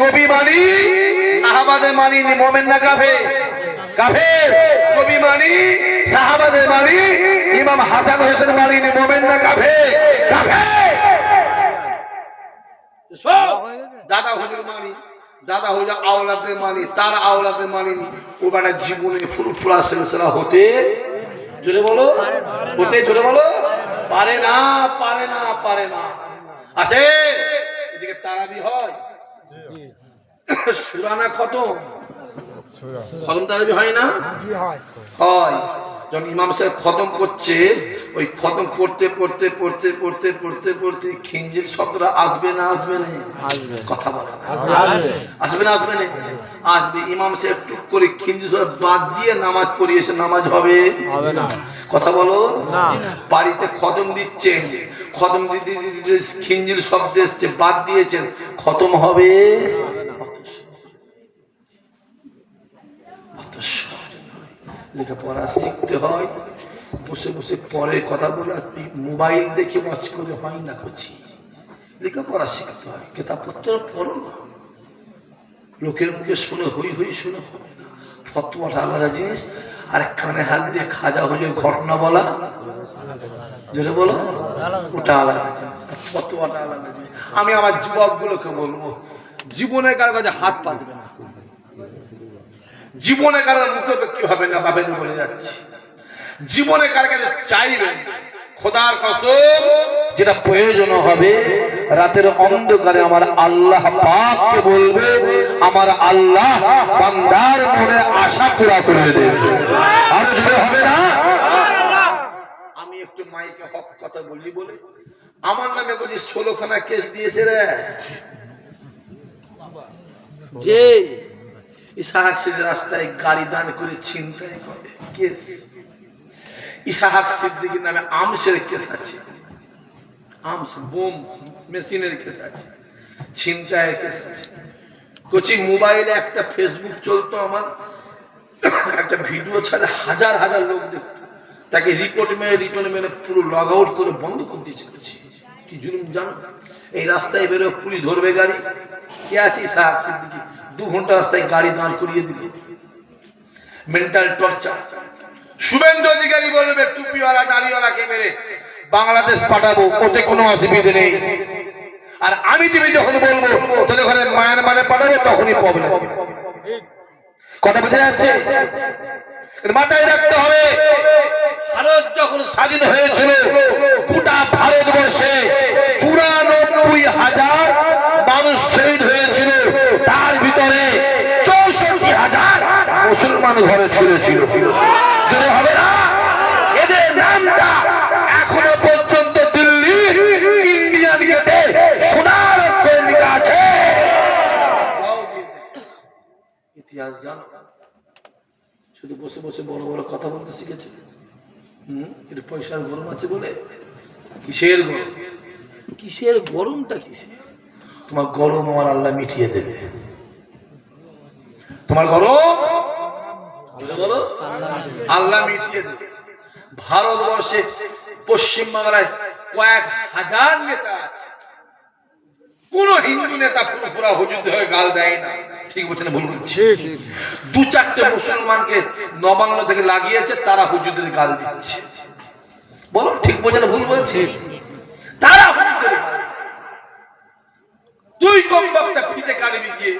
নবী মানি সাহাবাদের মানি মুমিন না কাফের? কাফের। নবী মানি সাহাবাদের মানি ইমাম হাসান হোসেন মানি মুমিন না কাফের? কাফের। দাদা হুজুর মানি, দাদা হুজুর আওলাদের মানি, তার আওলাদের মানিনি। ও মানে জীবনে ফুরফুরা সিলসিলা হতে, জোরে বলো, হতে, জোরে বলো, পারে না, পারে না, পারে না। আছে এদিকে তারাবি হয়, সূরা না খতম, খতম তারাবি হয় না? হয়। যখন ইমাম সাহেব খতম করছে, ওই খতম পড়তে পড়তে পড়তে পড়তে পড়তে পড়তে খিঞ্জির শব্দটা আসবে না আসবে না? কথা বলে না, আসবে না আসবে না? আসবে। ইমাম সাহেব টুক করে খিঞ্জির শব্দ বাদ দিয়ে নামাজ পড়িয়েছে, নামাজ হবে না? কথা বলো না। বাড়িতে খতম দিচ্ছেন, খতম দিতে দিতে খিঞ্জির শব্দ এসছে, বাদ দিয়েছেন, খতম হবে? লেখাপড়া শিখতে হয়, বসে বসে পরে কথা বলে, মোবাইল দেখে ওয়াচ করে হয় না। করছি লেখাপড়া শিখতে হয়, কেতাবপত্র পড়ো না, লোকের মুখে শুনে হই হই শুনে হবে না। ফতোয়াটা আলাদা জিনিস, আর কানে হাত দিয়ে খাজা হয়ে ঘটনা বলা, যেটা বলো, ওটা আলাদা জিনিস, ফতোয়াটা আলাদা জিনিস। আমি আমার যুবক গুলোকে বলবো, জীবনে কারো কাছে হাত পাতবে না, জীবনে কারো মুখে কি হবে না, বাপেতে বলে যাচ্ছি। জীবনে কার কাছে চাইবেন, খোদার কসম, যেটা প্রয়োজন হবে, রাতের অন্ধকারে আমার আল্লাহ পাককে বলবে, আমার আল্লাহ বান্দার মনে আশা পুরা করে দেবে। আর যদি হবে না, আমি একটু মাইকে হক কথা বলি বলে আমার নামে বলি 16খানা কেস দিয়েছে রে, যে ইসাহাক সিদ্দিক রাস্তায় গাড়ি দান করে ছিনতাই করে কেস। ইসাহাক সিদ্দিকের নামে আমসের কেস আছে, আমস বোম মেশিনের কেস আছে, ছিনতাইয়ের কেস আছে। কোচি মোবাইলে একটা ফেসবুক চলতো, আমার একটা ভিডিও ছাড়া হাজার হাজার লোক দেখতো, তাকে রিপোর্ট মেরে পুরো লগ আউট করে বন্ধ করে দিয়েছে। কি জুলুম জানো? এই রাস্তায় বেরো পুলিশ ধরবে গাড়ি, কে আছে? ইসাহাক সিদ্দিকী 2 ঘন্টা রাস্তায় গাড়ি দাঁড় করিয়ে দিলে, মেন্টাল টর্চার। শুভেন্দু অধিকারী বলবে টুপিওয়ালা দাড়িওয়ালাকে মেরে বাংলাদেশ পাঠাবো, ওতে কোনো অসুবিধা নেই। আর আমি তুমি যখন বলবো তোদের ঘরে মায়ানমারে পাঠাবো, তখনই প্রবলেম। কথা বোঝা যাচ্ছে? মাথায় রাখতে হবে, ভারত যখন স্বাধীন হয়েছিল, গোটা ভারতবর্ষে 94,000 মানুষ শহীদ হয়েছিল, তার ভিতরে 64,000 মুসলমান ঘরে ছিল। যদি হবে না, এদের নামটা এখনো পর্যন্ত দিল্লি ইন্ডিয়ান গেটে সোনার অক্ষরে লেখা আছে। ইতিহাস জানো? শুধু বসে বসে বড় বড় কথা বলতে শিখেছে। এটা পয়সার গরম আছে বলে? কিসের গরম? কিসের গরমটা কিসের? তোমার গরম আমার আল্লাহ মিটিয়ে দেবে। তোমার গরম আল্লাহ মিটিয়ে দেবে। ভারতবর্ষে পশ্চিমবাংলায় কয়েক হাজার নেতা আছে, কোন হিন্দু নেতা পুরোপুরা হুজুর হয়ে গাল দেয় না। ঠিক বলছে না ভুল বলছি? 2-4টে মুসলমানকে নবাংলা থেকে লাগিয়েছে, তারা হুজুরদের গাল দিচ্ছে। বলো ঠিক বলছে না ভুল বলছি? তারা হুজুরদের গাল। তুই কম বক্তা ফিতে কাটবি গিয়ে,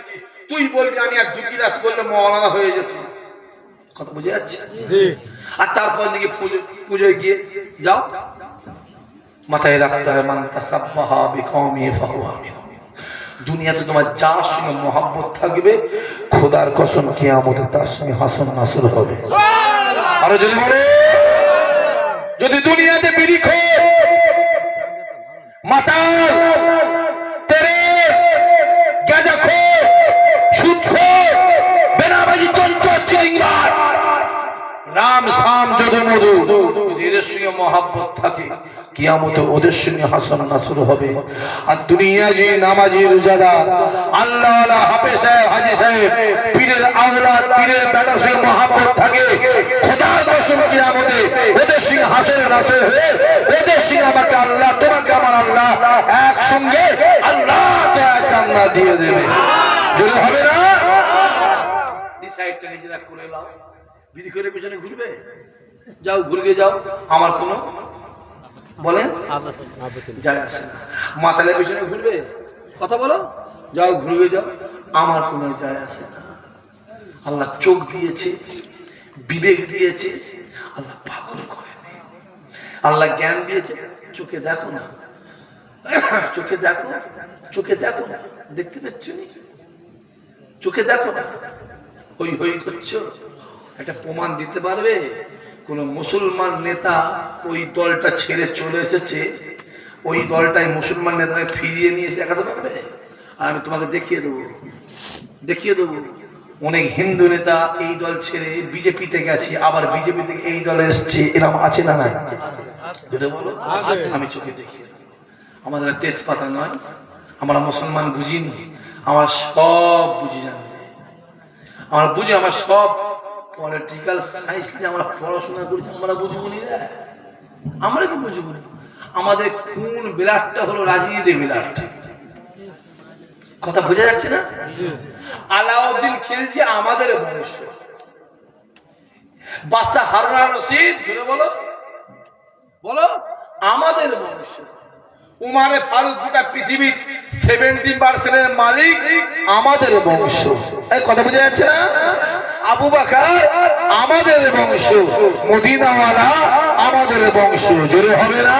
তুই বলবি আমি আর 2 গিলাস বললে মওলানা হয়ে যেত। কথা বুঝে যাচ্ছে? আর তারপর দিকে পুজোয় গিয়ে যাও, মাথায় রাখতে হয় মান তাসাব্বাহা বিকওমি ফাহুয়া মিনহুম। দুনিয়াতে তোমার যার সঙ্গে মহব্বত থাকবে, খোদার কসম কিয়ামতে তার সঙ্গে হাসন নাসর হবে। আর যদি বলে, যদি দুনিয়াতে বিড়ি খোর, মাতাল, তেরে, গাঁজাখোর, সুদখোর, বেনামাজি, চঞ্চল, চিটিংবাজ, রাম শাম যদু মধু, যদি এদের সঙ্গে মহব্বত থাকে, কিয়ামতে ওদের সঙ্গে হাসন নাসর হবে। আর দুনিয়া যে নামাজি, রোজাদার, আল্লাহ আল্লাহ, হাফেজ সাহেব, হাজি সাহেব, পীরের আওলাদ, পীরের বেটার সঙ্গে মহব্বত থাকে, খোদার কসম কিয়ামতে ওদের সঙ্গে হাসন নাসর হয়ে, ওদের সঙ্গে আমাকে আল্লাহ, তোমাকে আমার আল্লাহ একসঙ্গে আল্লাহ তো জান্নাত দিয়ে দেবে। লাইটটা নিজেরা করে নাও, বিড়ি করে পেছনে ঘুরবে, যাও ঘুরবে যাও, আমার কোনো বলেন যায় আসে না। মাতালের পেছনে ঘুরবে, কথা বলো, যাও ঘুরবে যাও, আমার কোনো যায় আসে না। আল্লাহ চোখ দিয়েছে, বিবেক দিয়েছে, আল্লাহ পাগল করেনি। আল্লাহ জ্ঞান দিয়েছে, চোখে দেখো না, চোখে দেখো, চোখে দেখো না, দেখতে পাচ্ছ নি, চোখে দেখো না, হই হই করছো। একটা প্রমাণ দিতে পারবে কোন মুসলমান নেতা ওই দলটা ছেড়ে চলে এসেছে, ওই দলটাই মুসলমান নেতাকে ফিরিয়ে নিয়ে এসে দেখাতে পারবে? আর আমি তোমাকে দেখিয়ে দেবো, দেখিয়ে দেবো। অনেক হিন্দু নেতা এই দল ছেড়ে বিজেপিতে গেছে, আবার বিজেপি থেকে এই দলে এসছে, এরকম আছে না নাই? বলো, আমি চোখে দেখিয়ে দেবো। আমাদের তেজপাতা নয়, আমরা মুসলমান বুঝিনি, আমরা সব বুঝি জানবে, আমরা বুঝি, আমরা সব পলিটিক্যাল সায়েন্স নিয়ে আমরা পড়াশোনা করছি, আমরা বুঝবনি, আমরা কি বুঝবো? আমাদের খুন বিলাটটা হলো রাজনীতি বিলাট, কথা বোঝা যাচ্ছে না? আলাউদ্দিন খিলজি আমাদের বংশ, বাচ্চা হারুন রশিদ জুড়ে বলো, বলো আমাদের বংশ। উমারে ফারুক গোটা পৃথিবীর 70% মালিক আমাদের বংশ, এই কথা বোঝা যাচ্ছে না? আবু বকর আমাদের বংশ, মদিনাওয়ালা আমাদের বংশ, জোরে হবে না?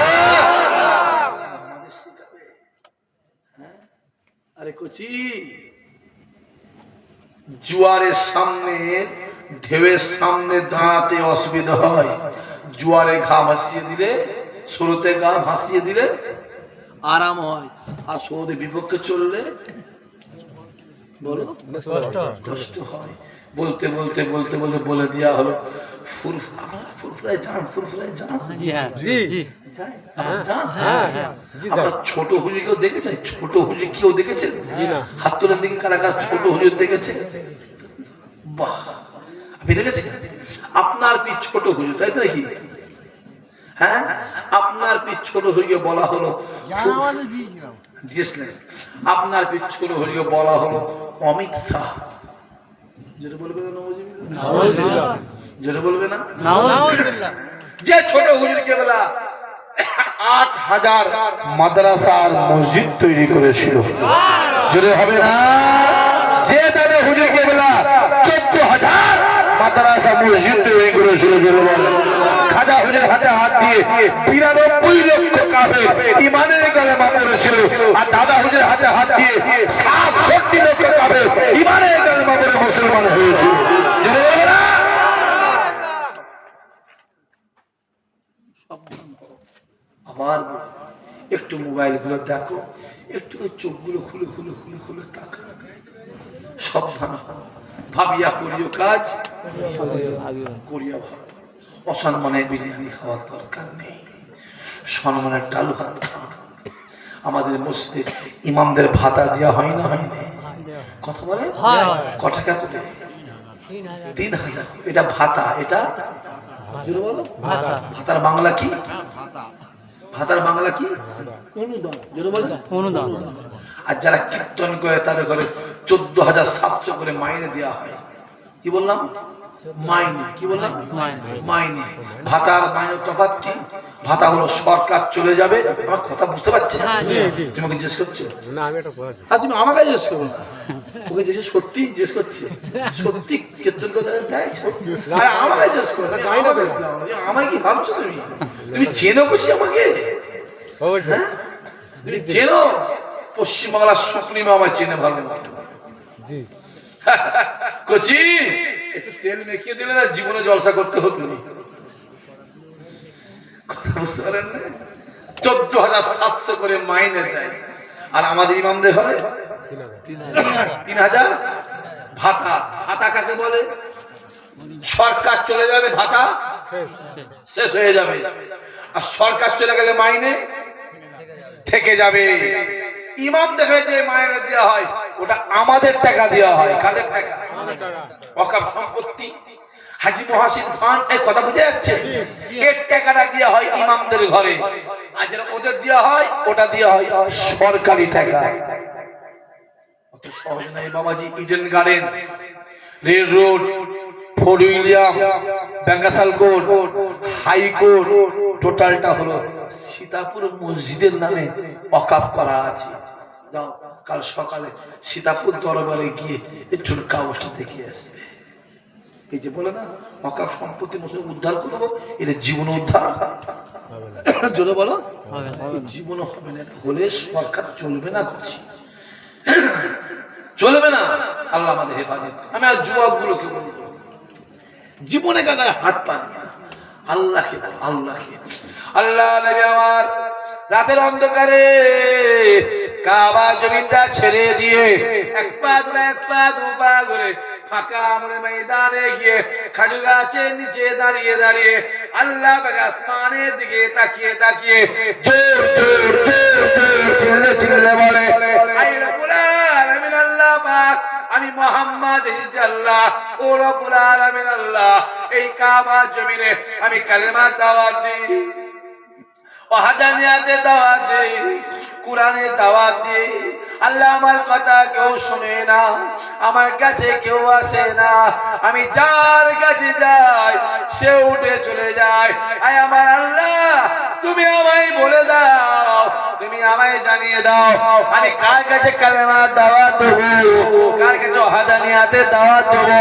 আরে কচি, জোয়ারের সামনে, ঢেউয়ের সামনে দাঁড়াতে অসুবিধা হয়, জোয়ারে ঘা ভাসিয়ে দিলে, স্রোতে গা ভাসিয়ে দিলে আরাম হয়, আর স্রোতের বিপক্ষে চললে বলো কষ্ট হয়। বলতে বলতে বলতে বলতে বলে দেওয়া হলো ফুরফুরায় যান, ফুরফুরায় যান, ছোট হুজুর কেউ দেখেছেন? ছোট হুজুর কেউ দেখেছেন? হাত তোলেন দিকে, কারা কারা ছোট হুজুর দেখেছেন? বাহ, আপনি দেখেছেন? আপনার পিঠ ছোট হুজুর, তাই তো নাকি? হ্যাঁ, আপনার পিঠ ছোট হুজুরকে বলা হলো, আপনার পিঠ ছোট হুজুরকে বলা হলো অমিত শাহ। যেটা বলবে না, যেটা বলবে না, যে ছোট হুজুরকে বলা 8000 মাদ্রাসার মসজিদ তৈরি করেছিল, জোরে হবে না? যে দাদা হুজুরকে বলা 14000 মাদ্রাসা মসজিদ তৈরি করেছিল, জোরে বলে। খাজা হুজুর হাতে হাত দিয়ে 92 লক্ষ কাফের ঈমানের কালেমা পড়েছিল, আর দাদা হুজুর হাতে হাত দিয়ে 67 লক্ষ কাফের ঈমানের কালেমা পড়ে মুসলমান হয়েছিল, জোরে বলে না? আবার একটু মোবাইল গুলো দেখো, একটু চোখগুলো খুলে খুলে খুলে খুলে তাকা, সাবধান ভাবিয়া করিও কাজ, করিয়া ভাব। অসম্মানে বিরিয়ানি খাওয়ার দরকার নেই, সম্মানের ডাল ভাত খাওয়া। আমাদের মসজিদে ইমামদের ভাতা দেওয়া হয় না, হয়নি? কথা বলে ক টাকা করে? 3000। এটা ভাতা, এটা বলো ভাতার বাংলা কি? ভাতার বাংলা কি? অনুদান। আর যারা কীর্তন করে তাদের ঘরে 14700 করে মাইনে দেওয়া হয়। কি বললাম? মাইনে। কি বললাম? মাইনে। ভাতার মাইনে তফাৎ কি? ভাতা হলো সরকার চলে যাবে, আমার কথা বুঝতে পারছি? তোমাকে জিজ্ঞেস করছো না, আমি এটা বলছি, আর তুমি আমাকে জিজ্ঞেস করো না, ওকে জিজ্ঞেস সত্যি জিজ্ঞেস করছি, সত্যি কীর্তন করে দেয়, আর আমাকে জিজ্ঞেস করো না, জানি না আমায় কি ভাবছো তুমি? তুমি চেনো করছি আমাকে? হ্যাঁ, তুমি চেনো? পশ্চিমবাংলার সুপ্রিম আমায় চেনে ভালো মতো। কচি একটু তেল মেখিয়ে দিলে না, জীবনে জলসা করতে হতো না। কথা বুঝতে পারেন না? 14700 করে মাইনে দেয়, আর আমাদের ইমামদের ঘরে 3000 ভাতা। ভাতা কাকে বলে? সরকার চলে যাবে ভাতা শেষ হয়ে যাবে, আর সরকার চলে গেলে মাইনে থেকে যাবে। ইমাম দেখে যে মাইনে দেওয়া হয় ওটা আমাদের টাকা দেওয়া হয়। কাদের টাকা? ওয়াকফ সম্পত্তি, হাজী মহাসিন খান, এই কথা বুঝে যাচ্ছে? এর টাকাটা দেওয়া হয় ইমামদের ঘরে, আর যেটা ওদের দেওয়া হয় ওটা দেওয়া হয় সরকারি টাকা। অত সহজ নয় বাবাজি। Eden garden, rail road, Fort William, Bankshall court, high court, টোটালটা হলো সীতাপুর মসজিদের নামে ওয়াকফ করা আছে। যাও কাল সকালে সীতাপুর দরবারে গিয়ে একটু কাগজটা দেখে আসবে। এই যে বলে না ওয়াকফ সম্পত্তি মুসলিম উদ্ধার করবো, এটা জীবন উদ্ধার জোরে বলো, জীবন হবে না। হলে সরকার চলবে না, করছি চলবে না। আল্লাহ আমাদের হেফাজত। আমি আর যুবক গুলোকে বলবো, জীবনে গায়ে হাত পা দিবে না, আল্লাহকে বলো, আল্লাহকে। আল্লাহ নবী আমার রাতের অন্ধকারে কাবা জমিনটা ছেড়ে দিয়ে এক পা দু পা করে ফাঁকা ময়দানে গিয়ে খাজুর গাছের নিচে দাঁড়িয়ে দাঁড়িয়ে আল্লাহ পাক আসমানের দিকে তাকিয়ে তাকিয়ে জোর জোর জোর জোর চিল্লে চিল্লে বলে, আই রব্বুল আলামিন আল্লাহ পাক, আমি মুহাম্মদ আল্লাহ ও রব্বুল আলামিন আল্লাহ, এই কাবা জমিনে আমি কালেমার দাওয়াত দিই, ওয়াহদানিয়াতে দাওয়াত দিই, কুরআনের দাওয়াত দিই। আল্লাহ আমার কথা কেউ শুনে না, আমার কাছে কেউ আসে না, আমি যার কাছে যাই সে উঠে চলে যায়। আয় আমার আল্লাহ, তুমি আমায় বলে দাও, তুমি আমায় জানিয়ে দাও, আমি কার কাছে কালেমার দাওয়াত দেবো, কার কাছে ওয়াহদানিয়াতে দাওয়াত দেবো,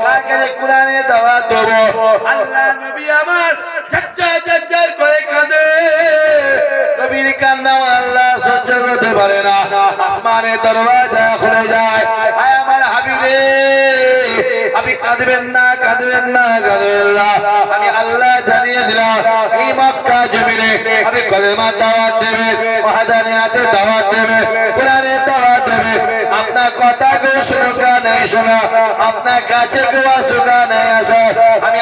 কার কাছে কুরআনের দাওয়াত দেবো। আল্লাহ নবী আমার ঝরঝর ঝরঝর করে কাঁদে। নবীর কান্না আল্লাহ সহ্য করতে পারে না, আসমানের দরওয়াজা খুলে যায়। আয় আমার হাবিব রে, আপনি কাঁদবেন না, কাঁদবেন না, কাঁদবেন না। আমি আল্লাহ জানিয়ে দিলাম, এই মক্কা জমিনে আপনি কালেমার দাওয়াত দেবেন, ওয়াহদানিয়াতে দাওয়াত দেবেন, কুরআনের দাওয়াত দেবেন। আপনার কথা কেউ শুনুক আর নাই শোনা, আপনার কাছে কেউ আসুক আর নাই আসুক, আমি